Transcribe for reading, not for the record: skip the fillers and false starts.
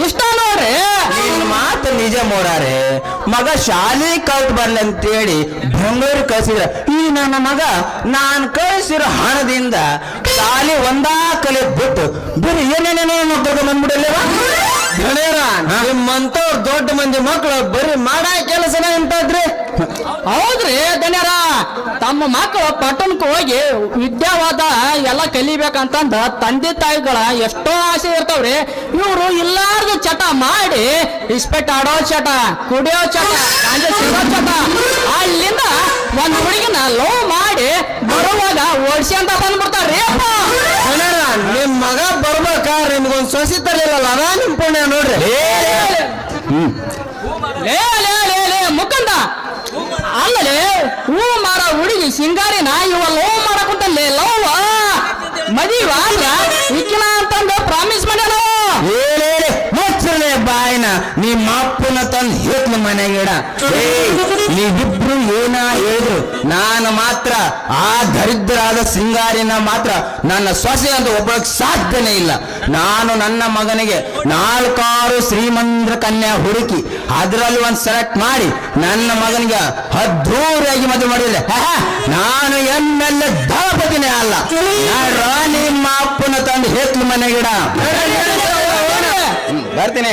ಇಷ್ಟ ನೋಡ್ರಿ. ನಿನ್ನ ಮಾತು ನಿಜ ಮೋರಾರೆ. ಮಗ ಶಾಲೆ ಕಲ್ತ್ ಬರ್ಲಿ ಅಂತೇಳಿ ಬೆಂಗಳೂರು ಕಳ್ಸಿದ್ರ ಈ ನನ್ನ ಮಗ ನಾನ್ ಕಳ್ಸಿರೋ ಹಣದಿಂದ ಶಾಲೆ ಒಂದಾ ಕಲೆ ಬಿಟ್ಟು ಬೇರೆ ಏನೇನೇನೋ ಮಕ್ಕಳು ಬಂದ್ಬಿಡಲ್ಲೇವ. ನಿಮ್ಮಂತವ್ರು ದೊಡ್ಡ ಮಂದಿ ಮಕ್ಕಳು ಬರೀ ಮಾಡ ಕೆಲಸನ ಎಂತದ್ರಿ. ಹೌದ್ರಿ ದಣ್ಯರ, ತಮ್ಮ ಮಕ್ಕಳು ಪಟ್ಟಣಕ್ಕೆ ಹೋಗಿ ವಿದ್ಯಾವಾದ ಎಲ್ಲ ಕಲಿಬೇಕಂತಂದ ತಂದೆ ತಾಯಿಗಳ ಎಷ್ಟೋ ಆಸೆ ಇರ್ತಾವ್ರಿ. ಇವ್ರು ಇಲ್ಲಾರ್ದು ಚಟ ಮಾಡಿ ಇಸ್ಪೆಟ್ ಆಡೋ ಚಟ, ಕುಡಿಯೋ ಚಟ, ಗಾಂಜಾ ಸಿಗೋ ಚಟ, ಅಲ್ಲಿಂದ ಒಂದ್ ಹುಡುಗಿನ ಲವ್ ಮಾಡಿ ಬರುವಾಗ ಓಡಿಸಿ ಅಂತ ಬಂದ್ಬಿಡ್ತಾರ್ರಿ. ನಿಮ್ ಮಗ ಬರ್ಬೇಕಾದ್ರೆ ನಿಮ್ಗೊಂದ್ ಸೊಸಿ ತರಲಿಲ್ಲ ಅದ ನಿಮ್ ಪುಣ್ಯ ನೋಡ್ರಿ. ಲೇ ಲೇ ಲೇ ಲೇ ಮುಖಂದ ಅಲ್ಲಲೇ ಹೂ ಮಾರ ಹುಡುಗಿ ಸಿಂಗಾರಿನ ಇವ ಲವ್ ಮಾಡಕುಂತಲ್ಲೇ ಲವ್ ಮದಿವ ಅಂದ್ರ ಇಕ್ಕಿನ ಅಂತಂದು ಪ್ರಾಮಿಸ್ ಮಾಡ್ಯಾನ. ಮುಚ್ಚಲೆ ಬಾಯಿನ ನಿಮ್ಮ ಅಪ್ಪನ ತಂದು ಹೇತ್ಲು ಮನೆಗಿಡ. ನೀವಿಬ್ರು ಏನ ಹೇಳಿದ್ರು ನಾನು ಮಾತ್ರ ಆ ದರಿದ್ರಾದ ಸಿಂಗಾರಿನ ಮಾತ್ರ ನನ್ನ ಸೊಸೆ ಅಂತ ಒಬ್ಬಳಕ್ ಸಾಧ್ಯನೇ ಇಲ್ಲ. ನಾನು ನನ್ನ ಮಗನಿಗೆ 4 ಶ್ರೀಮಂತ ಕನ್ಯಾ ಹುಡುಕಿ ಅದರಲ್ಲಿ ಒಂದ್ ಸೆಲೆಕ್ಟ್ ಮಾಡಿ ನನ್ನ ಮಗನಿಗೆ ಅದ್ದೂರಿಯಾಗಿ ಮದುವೆ ಮಾಡಿಲ್ಲ. ನಾನು ಎಮ್ಮೆಲ್ಲ ದಳಪತಿನೇ ಅಲ್ಲ. ನಿಮ್ಮ ಅಪ್ಪನ ತಂದು ಹೇತ್ಲು ಮನೆಗಿಡ. ಬರ್ತೀನಿ.